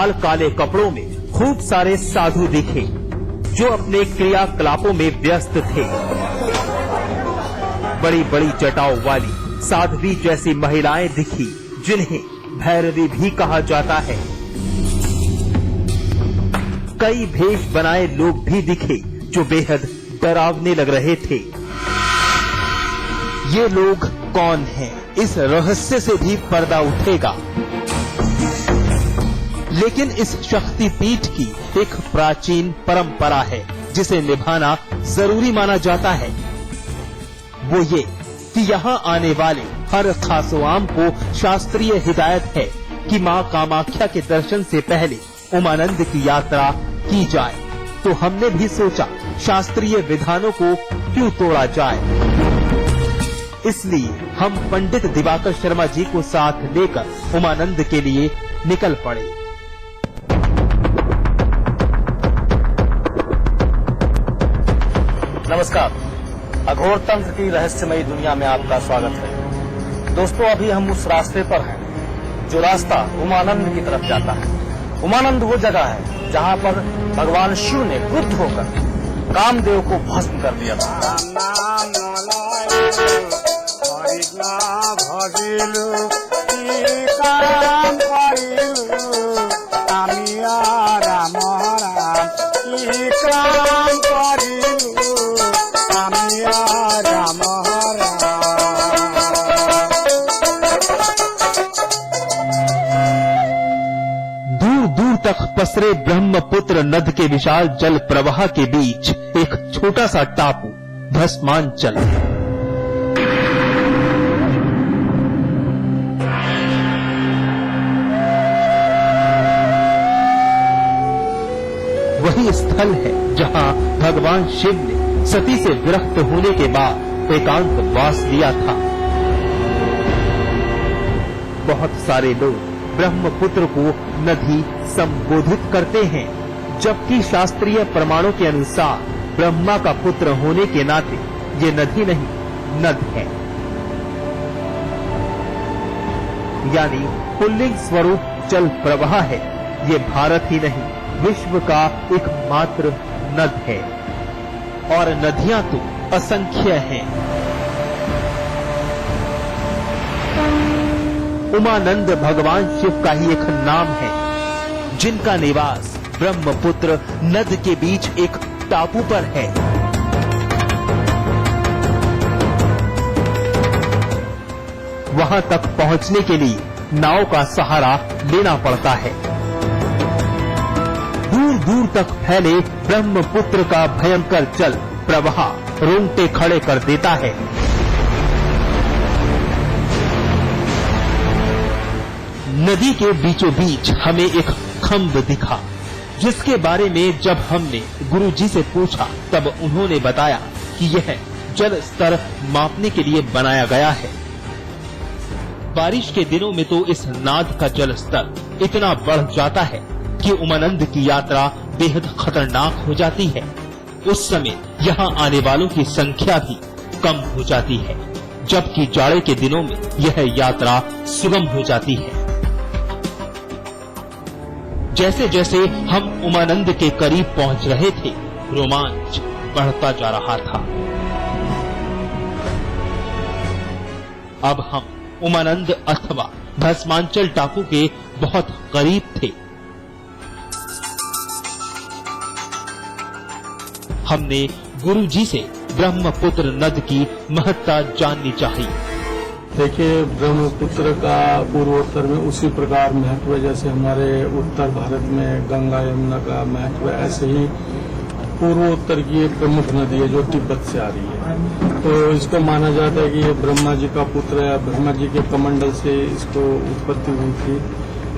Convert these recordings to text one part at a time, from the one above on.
लाल काले कपड़ों में खूब सारे साधु दिखे जो अपने क्रियाकलापों में व्यस्त थे। बड़ी बड़ी जटाओं वाली साध्वी जैसी महिलाएं दिखी जिन्हें भैरवी भी कहा जाता है। कई भेष बनाए लोग भी दिखे जो बेहद डरावने लग रहे थे। ये लोग कौन हैं? इस रहस्य से भी पर्दा उठेगा। लेकिन इस शक्तिपीठ की एक प्राचीन परंपरा है जिसे निभाना जरूरी माना जाता है। वो ये कि यहाँ आने वाले हर खासोआम को शास्त्रीय हिदायत है कि माँ कामाख्या के दर्शन से पहले उमानंद की यात्रा की जाए। तो हमने भी सोचा शास्त्रीय विधानों को क्यों तोड़ा जाए। इसलिए हम पंडित दिवाकर शर्मा जी को साथ लेकर उमानंद के लिए निकल पड़े। नमस्कार, अघोर तंत्र की रहस्यमयी दुनिया में आपका स्वागत है। दोस्तों, अभी हम उस रास्ते पर हैं जो रास्ता उमानंद की तरफ जाता है। उमानंद वो जगह है जहाँ पर भगवान शिव ने क्रुद्ध होकर कामदेव को भस्म कर दिया था। दूर दूर तक पसरे ब्रह्मपुत्र नद के विशाल जल प्रवाह के बीच एक छोटा सा टापू भस्मांचल। वही स्थल है जहां भगवान शिव ने सती से विरक्त होने के बाद एकांत वास लिया था। बहुत सारे लोग ब्रह्मपुत्र को नदी संबोधित करते हैं, जबकि शास्त्रीय प्रमाणों के अनुसार ब्रह्मा का पुत्र होने के नाते ये नदी नहीं नद है, यानी पुल्लिंग स्वरूप जल प्रवाह है। ये भारत ही नहीं विश्व का एकमात्र नद है और नदियां तो असंख्य हैं। उमानंद भगवान शिव का ही एक नाम है जिनका निवास ब्रह्मपुत्र नद के बीच एक टापू पर है। वहां तक पहुंचने के लिए नाव का सहारा लेना पड़ता है। दूर दूर तक फैले ब्रह्मपुत्र का भयंकर जल प्रवाह रोंगटे खड़े कर देता है। नदी के बीचों बीच हमें एक खंभ दिखा, जिसके बारे में जब हमने गुरुजी से पूछा तब उन्होंने बताया कि यह जल स्तर मापने के लिए बनाया गया है। बारिश के दिनों में तो इस नाद का जल स्तर इतना बढ़ जाता है कि उमानंद की यात्रा बेहद खतरनाक हो जाती है। उस समय यहाँ आने वालों की संख्या भी कम हो जाती है, जबकि जाड़े के दिनों में यह यात्रा सुगम हो जाती है। जैसे जैसे हम उमानंद के करीब पहुंच रहे थे, रोमांच बढ़ता जा रहा था। अब हम उमानंद अथवा भस्मांचल टापू के बहुत करीब थे। हमने गुरुजी से ब्रह्मपुत्र नद की महत्ता जाननी चाहिए। देखिए, ब्रह्मपुत्र का पूर्वोत्तर में उसी प्रकार महत्व है जैसे हमारे उत्तर भारत में गंगा यमुना का महत्व है, ऐसे ही पूर्वोत्तर की एक प्रमुख नदी है जो तिब्बत से आ रही है। तो इसको माना जाता है कि ये ब्रह्मा जी का पुत्र है, ब्रह्मा जी के कमंडल से इसको उत्पत्ति हुई थी।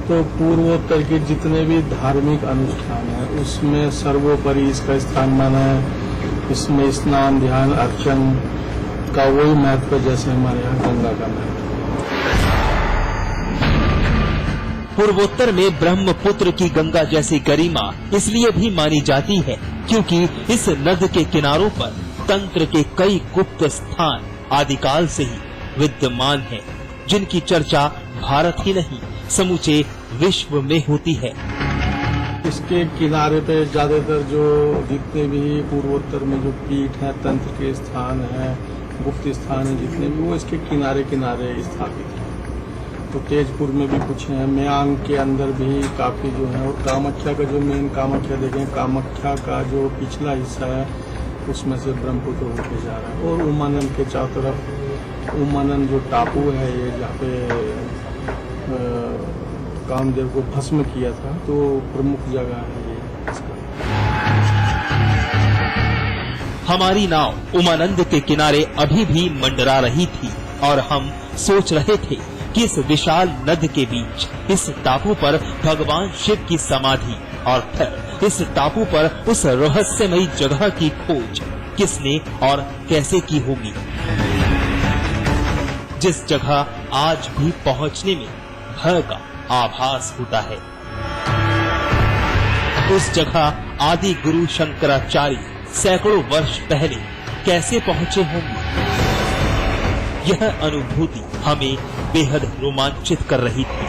तो पूर्वोत्तर के जितने भी धार्मिक अनुष्ठान है उसमें सर्वोपरि इसका स्थान माना है। इसमें स्नान, ध्यान, अर्चन का वही महत्व जैसे हमारे यहाँ गंगा का महत्व। पूर्वोत्तर में ब्रह्मपुत्र की गंगा जैसी गरिमा इसलिए भी मानी जाती है क्योंकि इस नद के किनारों पर तंत्र के कई गुप्त स्थान आदिकाल से ही विद्यमान हैं, जिनकी चर्चा भारत ही नहीं समूचे विश्व में होती है। इसके किनारे पे ज्यादातर जो जितने भी पूर्वोत्तर में जो पीठ है, तंत्र के स्थान है, गुप्त स्थान है, जितने भी वो इसके किनारे किनारे स्थापित हैं। तो तेजपुर में भी कुछ है, म्यांग के अंदर भी काफी जो है, और कामाख्या का जो मेन कामाख्या देखें, कामाख्या का जो पिछला हिस्सा है उसमें से ब्रह्मपुत्र होके जा रहा है। और उमानंद के चारों तरफ उमानंद जो टापू है, ये जहाँ पे कामदेव को भस्म किया था, तो प्रमुख जगह है ये इसका। हमारी नाव उमानंद के किनारे अभी भी मंडरा रही थी और हम सोच रहे थे कि इस विशाल नद के बीच इस टापू पर भगवान शिव की समाधि और फिर इस टापू पर उस रहस्यमयी जगह की खोज किसने और कैसे की होगी, जिस जगह आज भी पहुंचने में भय का आभास होता है। उस जगह आदि गुरु शंकराचार्य सैकड़ों वर्ष पहले कैसे पहुंचे होंगे, यह अनुभूति हमें बेहद रोमांचित कर रही थी।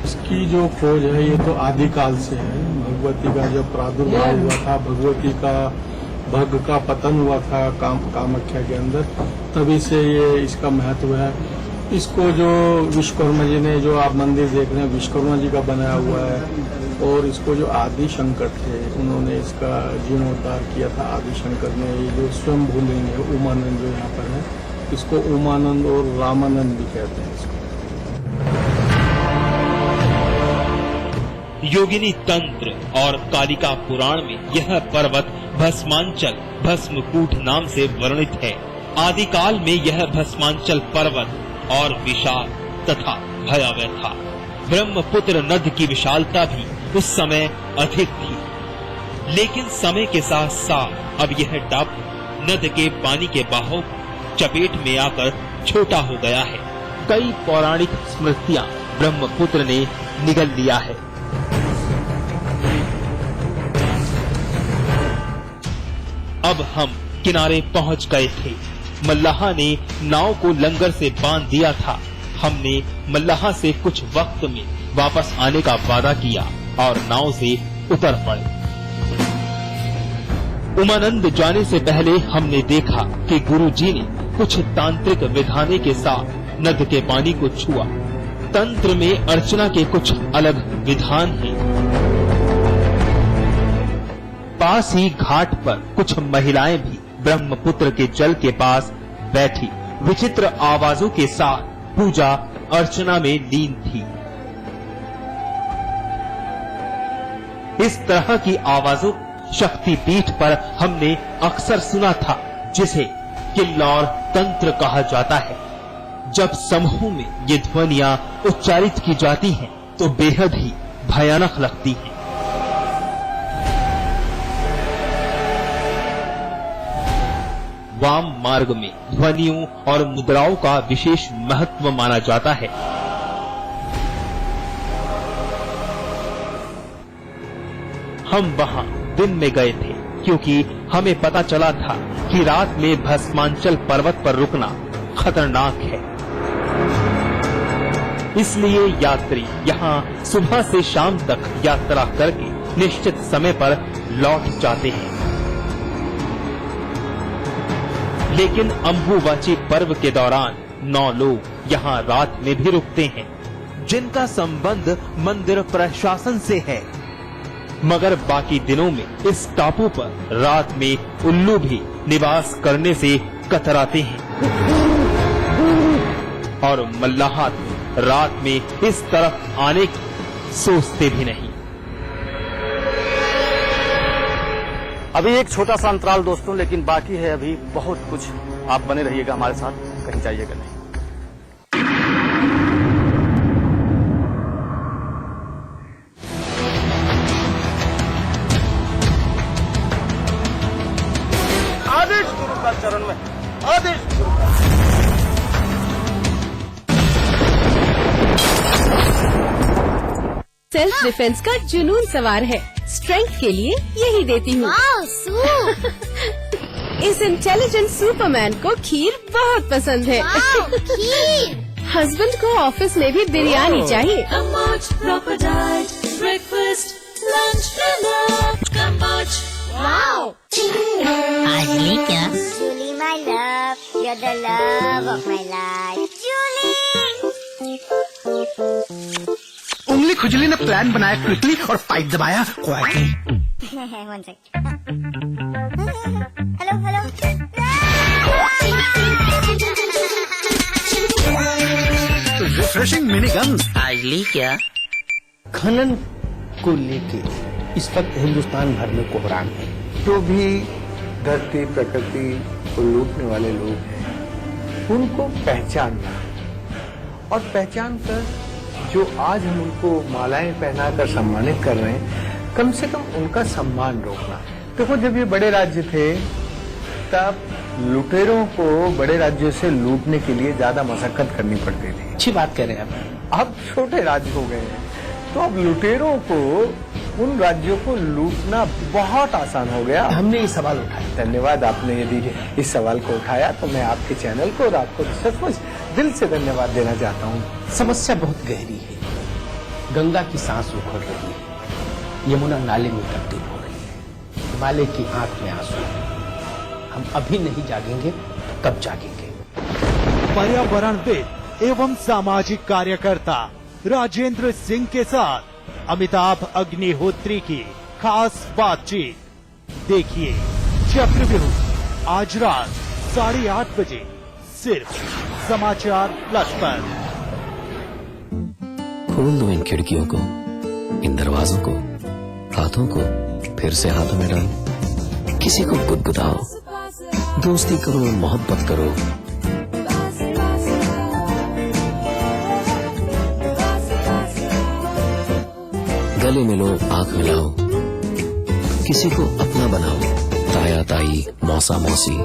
इसकी जो खोज है ये तो आदिकाल से है। भगवती का जब प्रादुर्भाव हुआ था, भगवती का भग का पतन हुआ था कामाख्या के अंदर, तभी से ये इसका महत्व है। इसको जो विश्वकर्मा जी ने, जो आप मंदिर देख रहे हैं, विश्वकर्मा जी का बनाया हुआ है। और इसको जो आदि शंकर थे, उन्होंने इसका जीर्णोद्धार किया था। आदि शंकर ने ये जो स्वयं भूलिंग है उमानंद जो यहाँ पर है, इसको उमानंद और रामानंद भी कहते हैं इसको। योगिनी तंत्र और कालिका पुराण में यह पर्वत भस्मांचल भस्मकूट नाम से वर्णित है। आदिकाल में यह भस्मांचल पर्वत और विशाल तथा भयावह था। ब्रह्मपुत्र नद की विशालता भी उस समय अधिक थी, लेकिन समय के साथ साथ अब यह टापू नद के पानी के बहाव चपेट में आकर छोटा हो गया है। कई पौराणिक स्मृतियां ब्रह्मपुत्र ने निगल लिया है। अब हम किनारे पहुंच गए थे। मल्लाहा ने नाव को लंगर से बांध दिया था। हमने मल्लाहा से कुछ वक्त में वापस आने का वादा किया और नाव से उतर पड़े। उमानंद जाने से पहले हमने देखा कि गुरुजी ने कुछ तांत्रिक विधाने के साथ नद के पानी को छुआ। तंत्र में अर्चना के कुछ अलग विधान हैं। पास ही घाट पर कुछ महिलाएं भी ब्रह्मपुत्र के जल के पास बैठी विचित्र आवाजों के साथ पूजा अर्चना में लीन थी। इस तरह की आवाजों शक्तिपीठ पर हमने अक्सर सुना था, जिसे किल्लौर तंत्र कहा जाता है। जब समूह में ये ध्वनियां उच्चारित की जाती हैं, तो बेहद ही भयानक लगती हैं। वाम मार्ग में ध्वनियों और मुद्राओं का विशेष महत्व माना जाता है। हम वहां दिन में गए थे, क्योंकि हमें पता चला था कि रात में भस्मांचल पर्वत पर रुकना खतरनाक है। इसलिए यात्री यहां सुबह से शाम तक यात्रा करके निश्चित समय पर लौट जाते हैं। लेकिन अम्बुबाची पर्व के दौरान 9 लोग यहाँ रात में भी रुकते हैं, जिनका संबंध मंदिर प्रशासन से है। मगर बाकी दिनों में इस टापू पर रात में उल्लू भी निवास करने से कतराते हैं और मल्लाहा रात में इस तरफ आने की सोचते भी नहीं। अभी एक छोटा सा अंतराल दोस्तों, लेकिन बाकी है अभी बहुत कुछ। आप बने रहिएगा हमारे साथ, कहीं जाइएगा नहीं। आदेश गुरु का चरण में, आदेश गुरु का। सेल्फ डिफेंस का जुनून सवार है। स्ट्रेंथ के लिए यही देती हूँ। इस इंटेलिजेंट सुपरमैन को खीर बहुत पसंद है। हस्बैंड को ऑफिस में भी बिरयानी चाहिए। of my life. Julie! उंगली खुजली ने प्लान बनाया क्विकली और पाइप दबाया quietly. One sec. Hello. Refreshing mini gun. आज ली क्या? खनन को लेके इस वक्त हिंदुस्तान भर में कोहराम है। जो भी धरती प्रकृति को लूटने वाले लोग हैं उनको पहचानना और पहचान कर जो आज हम उनको मालाएं पहनाकर सम्मानित कर रहे हैं, कम से कम उनका सम्मान रोकना। देखो, जब ये बड़े राज्य थे तब लुटेरों को बड़े राज्यों से लूटने के लिए ज्यादा मशक्कत करनी पड़ती थी। अच्छी बात कह रहे हैं आप। अब छोटे राज्य हो गए हैं तो अब लुटेरों को उन राज्यों को लूटना बहुत आसान हो गया। हमने ये सवाल उठाया। धन्यवाद, आपने यदि इस सवाल को उठाया तो मैं आपके चैनल को और आपको सचमुच दिल से धन्यवाद देना चाहता हूँ। समस्या बहुत गहरी है। गंगा की सांस उखड़ रही है, यमुना नाले में तब्दील हो रही है, हिमालय की आंख में आंसू है। हम अभी नहीं जागेंगे तो कब जागेंगे? पर्यावरणविद एवं सामाजिक कार्यकर्ता राजेंद्र सिंह के साथ अमिताभ अग्निहोत्री की खास बातचीत देखिए चक्रव्यूह आज रात 8:30 बजे सिर्फ समाचार प्लस पर। खोल दो इन खिड़कियों को, इन दरवाजों को, हाथों को फिर से हाथों में डालो। किसी को गुदगुदाओ, दोस्ती करो, मोहब्बत करो। गले मिलो, आंख मिलाओ, किसी को अपना बनाओ। ताया ताई, मौसा मौसी,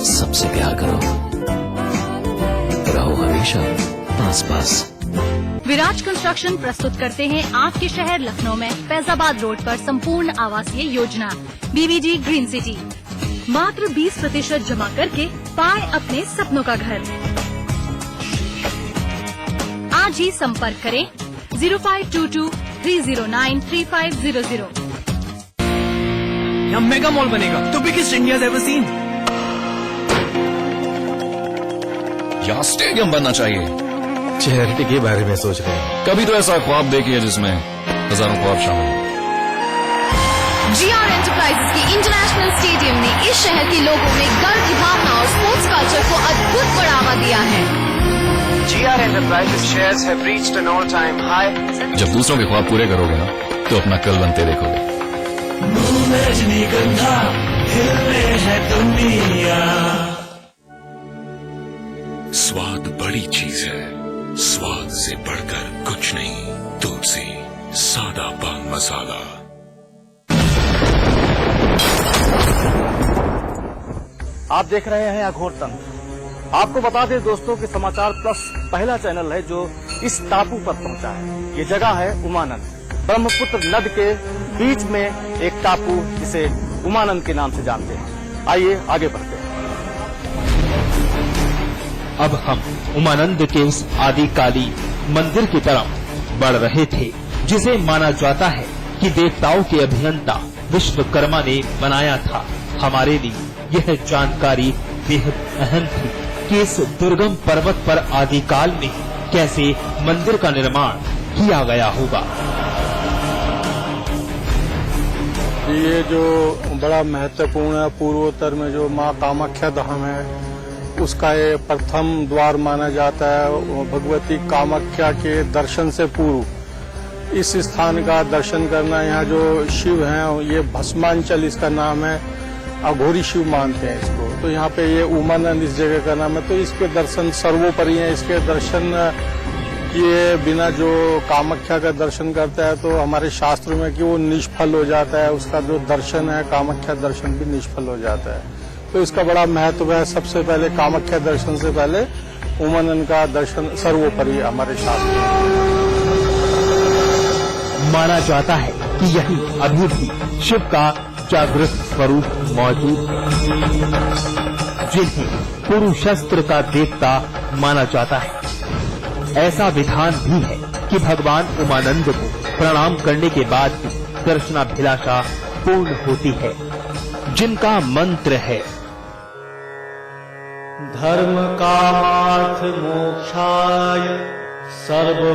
सबसे प्यार करो, रहो हमेशा पास पास। विराज कंस्ट्रक्शन प्रस्तुत करते हैं आपके शहर लखनऊ में फैजाबाद रोड पर संपूर्ण आवासीय योजना BBG ग्रीन सिटी। मात्र 20% जमा करके पाए अपने सपनों का घर। आज ही संपर्क करें 0522-309-3500। यहाँ मेगा मॉल बनेगा, the biggest India ever seen. यहाँ स्टेडियम बनना चाहिए। चैरिटी के बारे में सोच रहे हैं। कभी तो ऐसा ख्वाब देखिए जिसमें हजारों ख्वाब शामिल हो। GR एंटरप्राइजेज की इंटरनेशनल स्टेडियम ने इस शहर के लोगों में गर्व की भावना और स्पोर्ट्स कल्चर को अद्भुत बढ़ावा दिया है। GR Enterprises shares have reached an all-time high. जब दूसरों के ख्वाब पूरे करोगे ना तो अपना कल बनते देखोगे। रजनीगंधा हिलने है दुनिया। स्वाद बड़ी चीज है, स्वाद से बढ़कर कुछ नहीं। तुलसी सादा पान मसाला। आप देख रहे हैं अघोर तंत्र। आपको बता दें दोस्तों कि समाचार प्लस पहला चैनल है जो इस टापू पर पहुंचा है। ये जगह है उमानंद, ब्रह्मपुत्र नद के बीच में एक टापू जिसे उमानंद के नाम से जानते हैं। आइए आगे बढ़ते हैं। अब हम उमानंद के उस आदिकाली मंदिर की तरफ बढ़ रहे थे जिसे माना जाता है कि देवताओं के अभियंता विश्वकर्मा ने बनाया था। हमारे लिए यह जानकारी बेहद अहम थी कि इस दुर्गम पर्वत पर आदिकाल में कैसे मंदिर का निर्माण किया गया होगा। ये जो बड़ा महत्वपूर्ण है, पूर्वोत्तर में जो माँ कामाख्या धाम है उसका ये प्रथम द्वार माना जाता है। भगवती कामाख्या के दर्शन से पूर्व इस स्थान का दर्शन करना, यहाँ जो शिव हैं ये भस्मांचल इसका नाम है, अघोरी शिव मानते हैं इसको। तो यहाँ पे ये उमानंद इस जगह का नाम है। तो इसके दर्शन सर्वोपरि हैं। इसके दर्शन किए बिना जो कामाख्या का दर्शन करता है तो हमारे शास्त्र में कि वो निष्फल हो जाता है, उसका जो दर्शन है कामाख्या दर्शन भी निष्फल हो जाता है। तो इसका बड़ा महत्व है। सबसे पहले कामाख्या दर्शन से पहले उमानंद का दर्शन सर्वोपरि हमारे शास्त्र में माना जाता है कि यही अभी भी शिव का जागृत स्वरूप मौजूद है, जिन्हें पुरुषस्त्र का देवता माना जाता है। ऐसा विधान भी है कि भगवान उमानंद को प्रणाम करने के बाद ही दर्शनाभिलाषा पूर्ण होती है, जिनका मंत्र है धर्म कामार्थ मोक्षाय सर्व